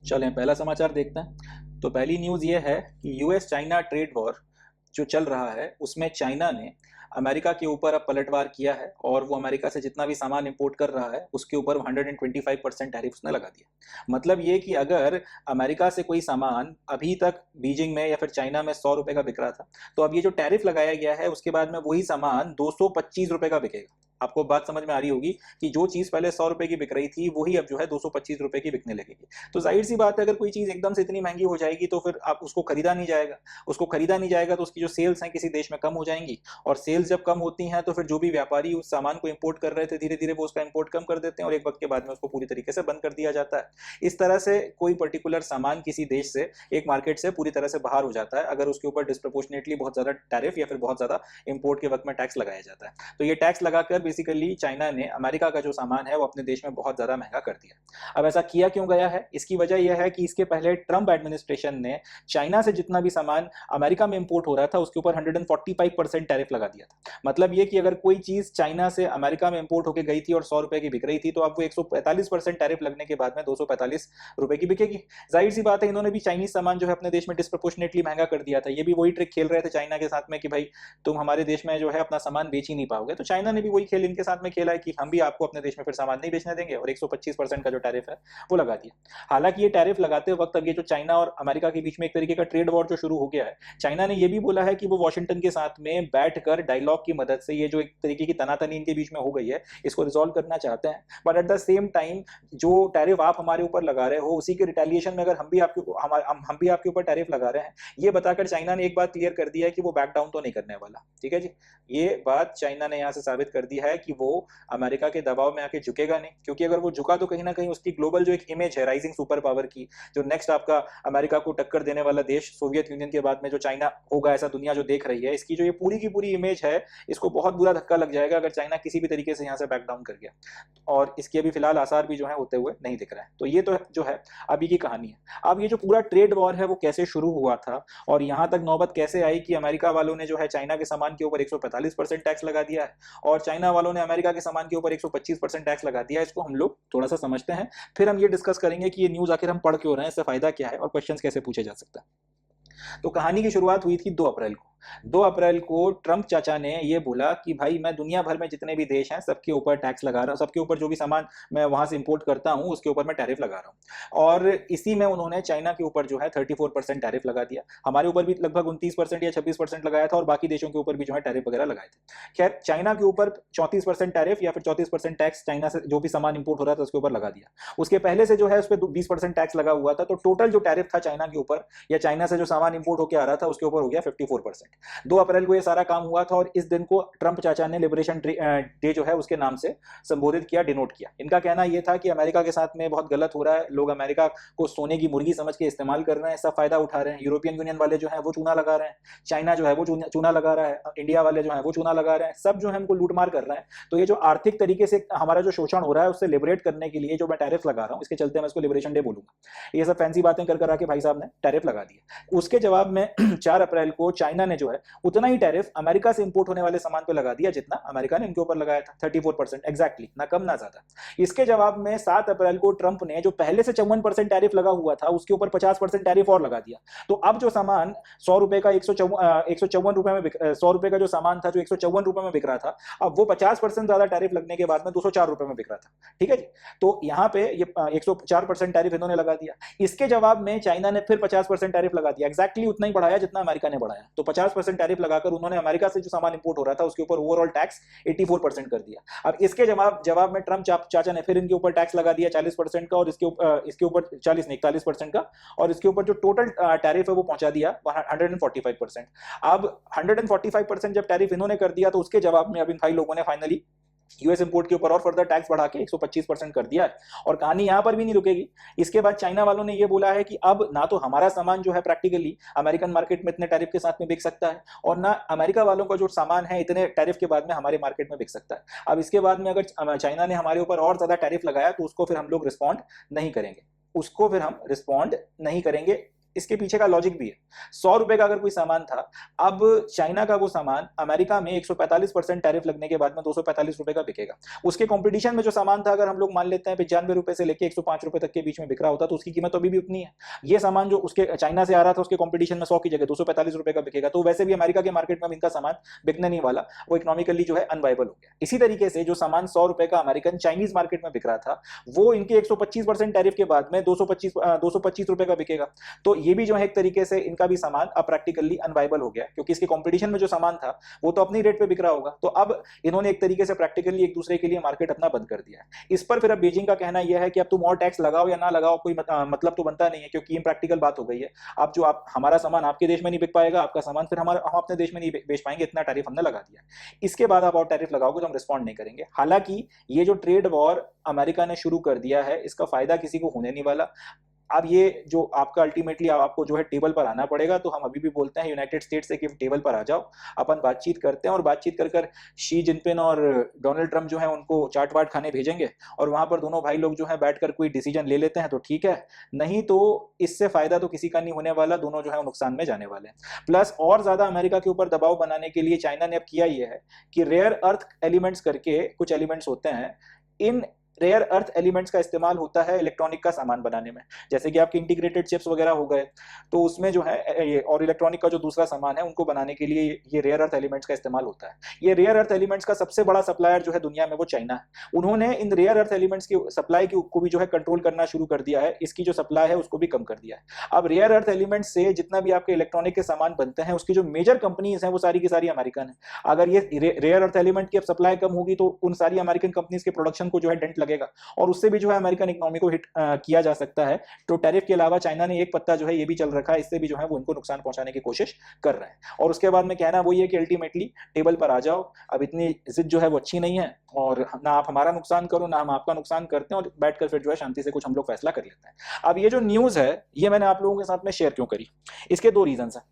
चलें पहला समाचार देखते हैं। तो पहली न्यूज़ ये है कि यूएस चाइना ट्रेड वॉर जो चल रहा है उसमें चाइना ने अमेरिका के ऊपर अब पलटवार किया है और वो अमेरिका से जितना भी सामान इंपोर्ट कर रहा है उसके ऊपर 125% टैरिफ उसने लगा दिया। मतलब ये कि अगर अमेरिका से कोई सामान अभी तक बीजिंग में या फिर चाइना में 100 रुपए का बिक रहा था, तो अब ये जो टैरिफ लगाया गया है उसके बाद में वही सामान 225 रुपए का बिकेगा। आपको बात समझ में आ रही होगी कि जो चीज़ पहले 100 रुपए की बिक रही थी वही अब जो है 225 रुपए की बिकने लगेगी। तो जाहिर सी बात है, अगर कोई चीज़ एकदम से इतनी महंगी हो जाएगी तो फिर आप उसको खरीदा नहीं जाएगा। उसको खरीदा नहीं जाएगा तो उसकी जो सेल्स हैं किसी देश में कम हो जाएंगी, और सेल्स जब कम होती हैं तो फिर जो भी व्यापारी उस सामान को इंपोर्ट कर रहे थे धीरे धीरे वो उसका इंपोर्ट कम कर देते हैं और एक वक्त के बाद में उसको पूरी तरीके से बंद कर दिया जाता है। इस तरह से कोई पर्टिकुलर सामान किसी देश से, एक मार्केट से पूरी तरह से बाहर हो जाता है अगर उसके ऊपर डिस्प्रोपोर्शनेटली बहुत ज़्यादा टैरिफ या फिर बहुत ज़्यादा इंपोर्ट के वक्त में टैक्स लगाया जाता है। तो ये टैक्स लगाकर बेसिकली चाइना ने अमेरिका का जो सामान है वो अपने देश में बहुत ज़्यादा महंगा कर दिया। अब ऐसा किया क्यों गया है? इसकी वजह यह है कि इसके पहले ट्रंप एडमिनिस्ट्रेशन ने चाइना से जितना भी सामान अमेरिका में इंपोर्ट हो रहा था उसके ऊपर 145% टैरिफ लगा दिया था। मतलब ये कि अगर कोई चीज चाइना से अमेरिका में इंपोर्ट होकर गई थी और 100 रुपए की बिक रही थी तो अब वो 145% टैरिफ लगने के बाद में 245 रुपए की बिकेगी। जाहिर सी बात है, इन्होंने भी चाइनीज सामान जो है अपने देश में डिस्प्रोपोर्शनेटली महंगा कर दिया था। ये भी वही ट्रिक खेल रहे थे चाइना के साथ में कि भाई तुम हमारे देश में जो है अपना सामान बेच ही नहीं पाओगे, तो चाइना ने भी वही खेल इनके साथ में खेला है कि हम भी आपको अपने देश में फिर सामान नहीं बेचने देंगे और 125% का जो टैरिफ है वो लगा दिया। हालांकि ये टैरिफ लगाते वक्त अब ये जो चाइना और अमेरिका के बीच में एक तरीके का ट्रेड वॉर जो शुरू हो गया है, चाइना ने ये भी बोला है कि वो वॉशिंगटन के साथ में बैठकर डायलॉग की मदद से ये जो एक तरीके की तनातनी इनके बीच में हो गई है इसको रिजॉल्व करना चाहते हैं। But at the same time जो टैरिफ आप हमारे ऊपर लगा रहे हो उसी के रिटेलिएशन में अगर हम भी आपके ऊपर टैरिफ लगा रहे हैं, ये बताकर चाइना ने एक बात क्लियर कर दी है कि वो बैक डाउन तो नहीं करने वाला। ठीक है जी, ये बात चाइना ने यहाँ से साबित कर दी है कि वो अमेरिका के दबाव में आके झुकेगा नहीं, क्योंकि अगर वो झुका तो कहीं ना कहीं उसकी ग्लोबल जो एक इमेज है राइजिंग सुपर पावर की, जो नेक्स्ट आपका अमेरिका को टक्कर देने वाला देश सोवियत यूनियन के बाद में जो चाइना होगा ऐसा दुनिया जो देख रही है, इसकी जो ये पूरी की पूरी इमेज है इसको बहुत बुरा धक्का लग जाएगा अगर चाइना किसी भी तरीके से यहाँ से बैक डाउन कर गया। और इसके अभी फिलहाल आसार भी जो है होते हुए नहीं दिख रहे हैं। तो ये तो जो है अभी की कहानी है। अब ये जो पूरा ट्रेड वॉर है वो कैसे शुरू हुआ था और यहाँ तक नौबत कैसे आई कि अमेरिका वालों ने जो है चाइना के सामान के ऊपर 145% टैक्स लगा दिया है और चाइना वालों ने अमेरिका के सामान के ऊपर 125% टैक्स लगा दिया है, इसको हम लोग थोड़ा सा समझते हैं। फिर हम ये डिस्कस करेंगे कि ये न्यूज़ आखिर हम पढ़ क्यों रहे हैं, इससे फायदा क्या है और क्वेश्चंस कैसे पूछे जा सकते हैं। तो कहानी की शुरुआत हुई थी 2 अप्रैल को। 2 अप्रैल को ट्रंप चाचा ने ये बोला कि भाई मैं दुनिया भर में जितने भी देश हैं सबके ऊपर टैक्स लगा रहा हूँ, सबके ऊपर जो भी सामान मैं वहां से इंपोर्ट करता हूँ उसके ऊपर मैं टैरिफ लगा रहा हूँ। और इसी में उन्होंने चाइना के ऊपर जो है 34% टैरिफ लगा दिया। हमारे ऊपर भी लगभग 29% या 26% लगाया था और बाकी देशों के ऊपर भी जो है टैरिफ वगैरह लगाए थे। खैर, चाइना के ऊपर 34% टैरिफ या फिर 34% टैक्स चाइना से जो भी सामान इंपोर्ट हो रहा था उसके ऊपर लगा दिया। उसके पहले से जो है उस पर 20% टैक्स लगा हुआ था, तो टोटल जो टैरिफ था चाइना के ऊपर या चाइना से जो सामान इंपोर्ट होकर आ रहा था उसके ऊपर हो गया 54%। 2 अप्रैल को ये सारा काम हुआ था और इस दिन को ट्रंप चाचा ने लिबरेशन डे जो है उसके नाम से संबोधित किया, डिनोट किया। इनका कहना यह था कि अमेरिका के साथ में बहुत गलत हो रहा है, लोग अमेरिका को सोने की मुर्गी समझ के इस्तेमाल कर रहे हैं, सब फायदा उठा रहे हैं। यूरोपियन यूनियन वाले जो है वो चूना लगा रहे हैं, चाइना जो है वो चूना लगा रहा है, इंडिया वाले जो है वो चूना लगा रहे हैं, सब जो है हमको लूटमार कर रहे हैं। तो ये जो आर्थिक तरीके से हमारा जो शोषण हो रहा है उससे लिबरेट करने के लिए जो मैं टैरिफ लगा रहा हूँ, इसके चलते मैं इसको लिबरेशन डे बोलूंगा। ये सब फैंसी बातें कर कर आके भाई साहब ने टैरिफ लगा दिया। उसके जवाब में 4 अप्रैल को चाइना ने जो है उतना ही टैरिफ अमेरिका से इंपोर्ट होने वाले सामान पे लगा दिया जितना अमेरिका ने इनके ऊपर लगाया था, 34% एग्जैक्टली, ना कम ना ज्यादा। इसके जवाब में 7 अप्रैल को ट्रंप ने जो पहले से 54% टैरिफ लगा हुआ था उसके ऊपर 50% टैरिफ और लगा दिया। तो अब जो सामान 100 रुपए का 154 रुपए में 100 रुपए का जो सामान था जो 154 रुपए में बिक रहा था, अब वो 50% ज्यादा टैरिफ लगने के बाद में 204 रुपए में बिक रहा था। ठीक है जी, तो यहाँ पे ये 104% टैरिफ इन्होंने लगा दिया। इसके जवाब में चाइना ने फिर 50% टैरिफ लगा दिया, एग्जैक्टली उतना ही बढ़ाया जितना अमेरिका ने बढ़ाया। तो 50% टैरिफ लगाकर उन्होंने अमेरिका से जो सामान इंपोर्ट हो रहा था उसके ऊपर ओवरऑल टैक्स 84% कर दिया। अब इसके जवाब में ट्रंप चाचा ने फिर इनके ऊपर टैक्स लगा दिया 40% का और इसके ऊपर 40 नहीं 41% का, और इसके ऊपर जो टोटल टैरिफ है वो पहुंचा दिया 145%। अब 145% जब टैरिफ इन्होंने कर दिया तो उसके जवाब में अब इन भाई लोगों ने फाइनली यूएस इंपोर्ट के ऊपर और फर्दर टैक्स बढ़ा के 125% कर दिया है। और कहानी यहां पर भी नहीं रुकेगी। इसके बाद चाइना वालों ने यह बोला है कि अब ना तो हमारा सामान जो है प्रैक्टिकली अमेरिकन मार्केट में इतने टैरिफ के साथ में बिक सकता है और ना अमेरिका वालों का जो सामान है इतने टैरिफ के बाद में हमारे मार्केट में बिक सकता है। अब इसके बाद में अगर चाइना ने हमारे ऊपर और ज्यादा टैरिफ लगाया तो उसको फिर हम लोग रिस्पॉन्ड नहीं करेंगे, इसके पीछे का लॉजिक भी है। 100 रुपए का अगर कोई सामान था, अब चाइना का वो सामान अमेरिका में 145% टैरिफ लगने के बाद में 245 रुपए का बिकेगा। उसके कंपटीशन में जो सामान था, अगर हम लोग मान लेते हैं 95 रुपए से लेकर 105 रुपए तक के बीच में बिक रहा होता, तो उसकी कीमत अभी भी उतनी है। ये सामान जो उसके चाइना से आ रहा था, उसके कंपटीशन में 100 की जगह 245 रुपए का बिकेगा, तो वैसे भी अमेरिका के मार्केट में इनका सामान बिकने नहीं वाला, वो इकोनॉमिकली जो है अनवाइबल हो गया। इसी तरीके से जो सामान 100 रुपए का अमेरिकन चाइनीज मार्केट में बिक रहा था, वो इनके 125% टैरिफ के बाद में 225 रुपए का बिकेगा। तो ये भी जो है एक तरीके से इनका भी सामान अब प्रैक्टिकली अनवाइबल हो गया, क्योंकि इसके कंपटीशन में जो सामान था वो तो अपनी रेट पे बिक रहा होगा। तो अब इन्होंने एक तरीके से प्रैक्टिकली एक दूसरे के लिए मार्केट अपना बंद कर दिया है। इस पर फिर अब बीजिंग का कहना यह है कि अब तुम और टैक्स लगाओ या ना लगाओ, कोई मतलब तो बनता नहीं है, क्योंकि इम्प्रैक्टिकल बात हो गई है। आप जो आप हमारा सामान आपके देश में नहीं बिक पाएगा, आपका सामान फिर हम अपने देश में नहीं बेच पाएंगे, इतना टैरिफ हमने लगा दिया। इसके बाद आप और टैरिफ लगाओगे तो हम रिस्पॉन्ड नहीं करेंगे। हालांकि ये जो ट्रेड वॉर अमेरिका ने शुरू कर दिया है, इसका फायदा किसी को होने नहीं वाला। अब ये जो आपका अल्टीमेटली आपको जो है टेबल पर आना पड़ेगा। तो हम अभी भी बोलते हैं यूनाइटेड स्टेट से कि टेबल पर आ जाओ, अपन बातचीत करते हैं, और बातचीत कर कर शी जिनपिंग और डोनाल्ड ट्रंप जो है उनको चाट वाट खाने भेजेंगे, और वहां पर दोनों भाई लोग जो है बैठकर कोई डिसीजन ले लेते हैं तो ठीक है, नहीं तो इससे फायदा तो किसी का नहीं होने वाला, दोनों जो है नुकसान में जाने वाले हैं। प्लस और ज्यादा अमेरिका के ऊपर दबाव बनाने के लिए चाइना ने अब किया ये है कि रेयर अर्थ एलिमेंट्स करके कुछ एलिमेंट्स होते हैं, इन रेयर अर्थ एलिमेंट्स का इस्तेमाल होता है इलेक्ट्रॉनिक का सामान बनाने में। जैसे कि आपके इंटीग्रेटेड चिप्स वगैरह हो गए, तो उसमें जो है ये और इलेक्ट्रॉनिक का जो दूसरा सामान है उनको बनाने के लिए ये रेयर अर्थ एलिमेंट्स का इस्तेमाल होता है। ये रेयर अर्थ एलिमेंट्स का सबसे बड़ा सप्लायर जो है दुनिया में वो चाइना है। उन्होंने इन रेयर अर्थ एलिमेंट्स की सप्लाई को भी जो है कंट्रोल करना शुरू कर दिया है, इसकी जो सप्लाई है उसको भी कम कर दिया है। अब रेयर अर्थ एलिमेंट्स से जितना भी आपके इलेक्ट्रॉनिक के सामान बनते हैं, उसकी जो मेजर कंपनीज हैं वो सारी की सारी अमेरिकन है। अगर ये रेयर अर्थ एलिमेंट की अब सप्लाई कम होगी तो उन सारी अमेरिकन कंपनीज के प्रोडक्शन को जो है डेंट लगेगा, और उससे भी जो है अमेरिकन इकोनॉमी को हिट किया जा सकता है। तो टैरिफ के अलावा चाइना ने एक पत्ता जो है ये भी चल रखा है, इससे भी जो है वो इनको नुकसान पहुंचाने की कोशिश कर रहे हैं। और उसके बाद में कहना वो ये कि अल्टीमेटली टेबल पर आ जाओ, अब इतनी जिद जो है वो अच्छी नहीं है, और ना आप हमारा नुकसान करो ना हम आपका नुकसान करते हैं, और बैठकर फिर जो है शांति से कुछ हम लोग फैसला कर लेते हैं। अब ये जो न्यूज है ये मैंने आप लोगों के साथ में शेयर क्यों करी, इसके दो रीजन है।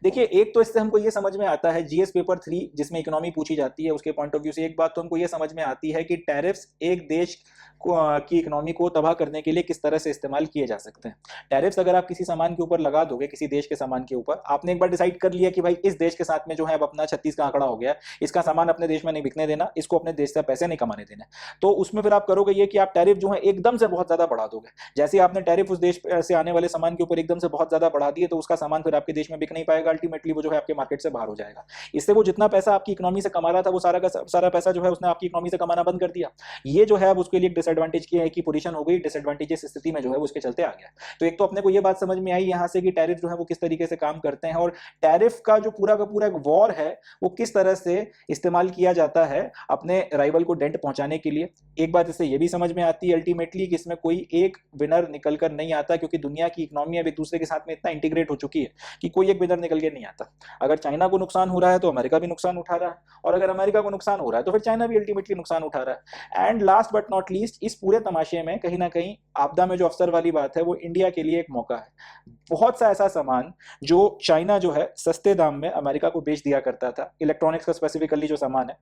देखिए, एक तो इससे हमको ये समझ में आता है जीएस पेपर 3 जिसमें इकोनॉमी पूछी जाती है उसके पॉइंट ऑफ व्यू से एक बात तो हमको ये समझ में आती है कि टैरिफ्स एक देश की इकोनॉमी को तबाह करने के लिए किस तरह से इस्तेमाल किए जा सकते हैं। टैरिफ्स अगर आप किसी सामान के ऊपर लगा दोगे, किसी देश के सामान के ऊपर, आपने एक बार डिसाइड कर लिया कि भाई इस देश के साथ में जो है अब अपना 36 का आंकड़ा हो गया, इसका सामान अपने देश में नहीं बिकने देना, इसको अपने देश से पैसे नहीं कमाने देना, तो उसमें फिर आप करोगे ये कि आप टैरिफ जो है एकदम से बहुत ज्यादा बढ़ा दोगे। जैसे आपने टैरिफ उस देश से आने वाले सामान के ऊपर एकदम से बहुत ज्यादा बढ़ा दिए, तो उसका सामान फिर आपके देश में बिक नहीं पाएगा, अल्टीमेटली वो जो है आपके मार्केट से बाहर हो जाएगा। इससे वो जितना पैसा आपकी इकोनॉमी से कमा रहा था वो सारा का सारा पैसा जो है उसने आपकी इकोनॉमी से कमाना बंद कर दिया। ये जो है अब उसके लिए एक डिसएडवांटेज की पोजीशन हो गई, डिसएडवांटेजेस स्थिति में जो है वो उसके चलते आ गया। तो एक तो अपने को ये बात समझ में आई यहाँ से कि टैरिफ जो है वो किस तरीके से काम करते हैं, और टैरिफ का जो पूरा का पूरा एक वॉर है वो किस तरह से इस्तेमाल किया जाता है अपने राइवल को डेंट पहुंचाने के लिए। एक बात इससे ये भी समझ में आती है अल्टीमेटली कि इसमें कोई एक विनर निकल कर नहीं आता, क्योंकि दुनिया की इकोनॉमी अब एक दूसरे के साथ में इतना इंटीग्रेट हो चुकी है कि कोई एक विनर निकल के नहीं आता। अगर चाइना को नुकसान हो रहा है तो अमेरिका भी नुकसान उठा रहा है, और अगर अमेरिका को नुकसान हो रहा है तो फिर चाइना भी अल्टीमेटली नुकसान उठा रहा है। And last but not least, इस पूरे तमाशे में कहीं ना कहीं आपदा में जो अवसर वाली बात है वो इंडिया के लिए एक मौका है। बहुत सा ऐसा सामान जो चाइना जो है सस्ते दाम में अमेरिका को बेच दिया करता था, इलेक्ट्रॉनिक्स का स्पेसिफिकली जो सामान है,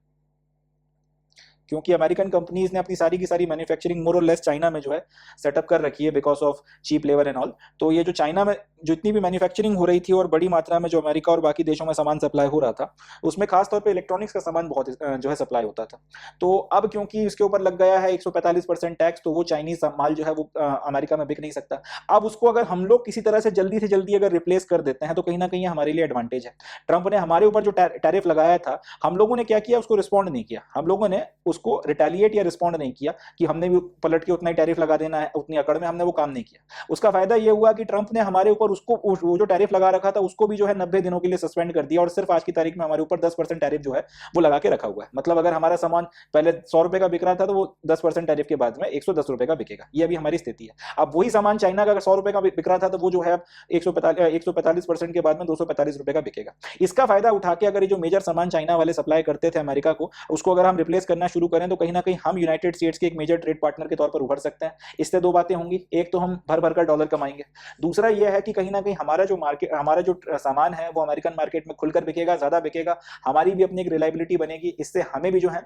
क्योंकि अमेरिकन कंपनीज ने अपनी सारी की सारी मैन्युफैक्चरिंग मोर और लेस चाइना में जो है सेटअप कर रखी है because of cheap labour and all. तो ये जो चाइना में जितनी भी मैन्युफैक्चरिंग हो रही थी और बड़ी मात्रा में जो अमेरिका और बाकी देशों में सामान सप्लाई हो रहा था, उसमें खासतौर पे इलेक्ट्रॉनिक्स का सामान बहुत जो है सप्लाई होता था। तो अब क्योंकि इसके ऊपर लग गया है 145% टैक्स, तो वो चाइनीज माल जो है वो अमेरिका में बिक नहीं सकता। अब उसको अगर हम लोग किसी तरह से जल्दी अगर रिप्लेस कर देते हैं तो कहीं ना कहीं हमारे लिए एडवांटेज है। ट्रंप ने हमारे ऊपर जो टैरिफ लगाया था, हम लोगों ने क्या किया, उसको रिस्पॉन्ड नहीं किया। हम लोगों ने उसको रिटेलिएट या रिस्पॉन्ड नहीं किया कि हमने भी पलट के उतना ही टैरिफ लगा देना है, उतनी अकड़ में हमने वो काम नहीं किया। उसका फायदा ये हुआ कि ट्रंप ने हमारे ऊपर उसको वो जो टैरिफ लगा रखा था उसको भी जो है 90 दिनों के लिए सस्पेंड कर दिया, और सिर्फ आज की तारीख में हमारे ऊपर 10% टैरिफ जो है वो लगा के रखा हुआ है। मतलब अगर हमारा सामान पहले 100 रुपए का बिक रहा था तो वो 10% टैरिफ के बाद में 110 रुपए का बिकेगा। ये अभी हमारी स्थिति है। अब वही सामान चाइना का अगर 100 रुपए का बिक रहा था तो वो जो है 145% के बाद में 245 रुपए का बिकेगा। इसका फायदा उठा के अगर ये जो मेजर सामान चाइना वाले सप्लाई करते थे अमेरिका को, उसको अगर हम रिप्लेस करना शुरू शुरू करें तो कहीं ना कहीं हम यूनाइटेड स्टेट्स के एक मेजर ट्रेड पार्टनर के तौर पर उभर सकते हैं। इससे दो बातें होंगी, एक तो हम भर भर कर डॉलर कमाएंगे, दूसरा यह है कि कहीं ना कहीं हमारा जो सामान है वो अमेरिकन मार्केट में खुलकर बिकेगा, ज्यादा बिकेगा, हमारी भी अपनी एक रिलायबिलिटी बनेगी। इससे हमें भी जो है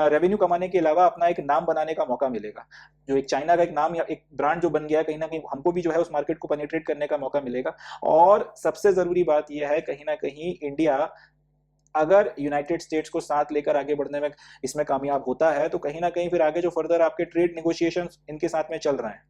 रेवेन्यू कमाने के अलावा अपना एक नाम बनाने का मौका मिलेगा। जो एक चाइना का एक नाम या एक ब्रांड जो बन गया है, कहीं ना कहीं हमको भी जो है उस मार्केट को पेनिट्रेट करने का मौका मिलेगा। और सबसे जरूरी बात यह है, कहीं ना कहीं इंडिया अगर यूनाइटेड स्टेट्स को साथ लेकर आगे बढ़ने में इसमें कामयाब होता है तो कहीं ना कहीं फिर आगे जो फर्दर आपके ट्रेड नेगोशिएशंस इनके साथ में चल रहे हैं,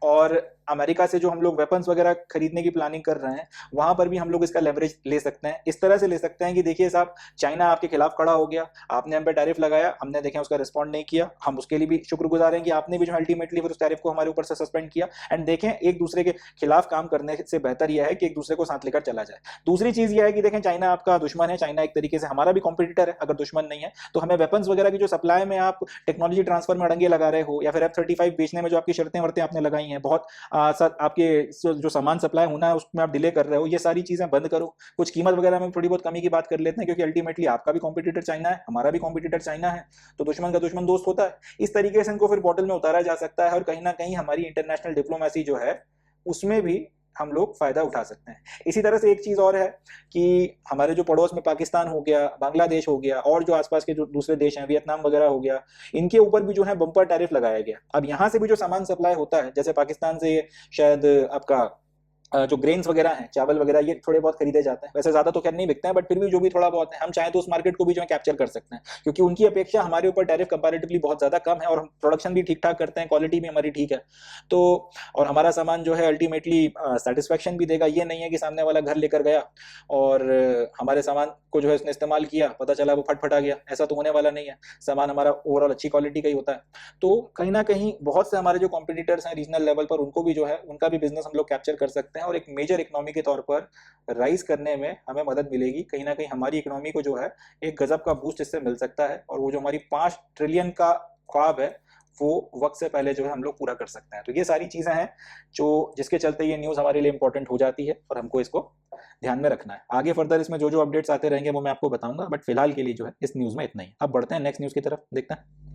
और अमेरिका से जो हम लोग वेपन्स वगैरह खरीदने की प्लानिंग कर रहे हैं, वहां पर भी हम लोग इसका लेवरेज ले सकते हैं। इस तरह से ले सकते हैं कि देखिए साहब, चाइना आपके खिलाफ खड़ा हो गया, आपने हम पे टैरिफ लगाया, हमने देखें उसका रिस्पॉन्ड नहीं किया, हम उसके लिए भी शुक्रगुजार हैं कि आपने भी जो अल्टीमेटली फिर उस टैरिफ को हमारे ऊपर से सस्पेंड किया। एंड देखें, एक दूसरे के खिलाफ काम करने से बेहतर यह है कि एक दूसरे को साथ लेकर चला जाए। दूसरी चीज यह है कि देखें, चाइना आपका दुश्मन है, चाइना एक तरीके से हमारा भी कॉम्पिटिटर है, अगर दुश्मन नहीं है तो हमें वेपन्स वगैरह की जो सप्लाई में आप टेक्नोलॉजी ट्रांसफर में अड़ंगे लगा रहे हो, या फिर F-35 बेचने में जो आपकी शर्तें वर्तें आपने लगाई हैं, बहुत आपके जो सामान सप्लाई होना है उसमें आप डिले कर रहे हो, ये सारी चीजें बंद करो। कुछ कीमत वगैरह में थोड़ी बहुत कमी की बात कर लेते हैं, क्योंकि अल्टीमेटली आपका भी कॉम्पिटिटर चाइना है, हमारा भी कॉम्पिटिटर चाइना है, तो दुश्मन का दुश्मन दोस्त होता है। इस तरीके से इनको फिर बॉटल में उतारा जा सकता है, और कहीं ना कहीं हमारी इंटरनेशनल डिप्लोमेसी जो है उसमें भी हम लोग फायदा उठा सकते हैं। इसी तरह से एक चीज और है कि हमारे जो पड़ोस में पाकिस्तान हो गया, बांग्लादेश हो गया, और जो आसपास के जो दूसरे देश हैं, वियतनाम वगैरह हो गया, इनके ऊपर भी जो है बम्पर टैरिफ लगाया गया। अब यहाँ से भी जो सामान सप्लाई होता है, जैसे पाकिस्तान से शायद आपका जो ग्रेन्स वगैरह हैं, चावल वगैरह, ये थोड़े बहुत खरीदे जाते हैं। वैसे ज्यादा तो खैर नहीं बिकते हैं, बट फिर भी जो भी थोड़ा बहुत है, हम चाहें तो उस मार्केट को भी जो है कैप्चर कर सकते हैं, क्योंकि उनकी अपेक्षा हमारे ऊपर टैरिफ कंपैरेटिवली बहुत ज्यादा कम है, और हम प्रोडक्शन भी ठीक ठाक करते हैं, क्वालिटी भी हमारी ठीक है। तो और हमारा सामान जो है अल्टीमेटली सेटिस्फेक्शन भी देगा। ये नहीं है कि सामने वाला घर लेकर गया और हमारे सामान को जो है उसने इस्तेमाल किया, पता चला वो फटफटा गया, ऐसा तो होने वाला नहीं है। सामान हमारा ओवरऑल अच्छी क्वालिटी का ही होता है। तो कहीं ना कहीं बहुत से हमारे जो कॉम्पिटिटर्स हैं रीजनल लेवल पर, उनको भी जो है उनका भी बिजनेस हम लोग कैप्चर कर सकते हैं, और एक मेजर इकोनॉमी के तौर पर राइज करने में हमें मदद मिलेगी। कहीं ना कहीं हमारी इकोनॉमी को जो है एक गजब का बूस्ट इससे मिल सकता है, और वो जो हमारी 5 ट्रिलियन का ख्वाब है वो वक्त से पहले जो है हम लोग पूरा कर सकते हैं। तो ये सारी चीजें हैं जो जिसके चलते ये न्यूज हमारे लिए इंपॉर्टेंट हो जाती है, और हमको इसको ध्यान में रखना है। आगे फर्दर इसमें जो जो अपडेट्स आते रहेंगे वो मैं आपको बताऊंगा, बट फिलहाल के लिए जो है इस न्यूज में इतना ही। अब बढ़ते हैं नेक्स्ट न्यूज की तरफ, देखते हैं।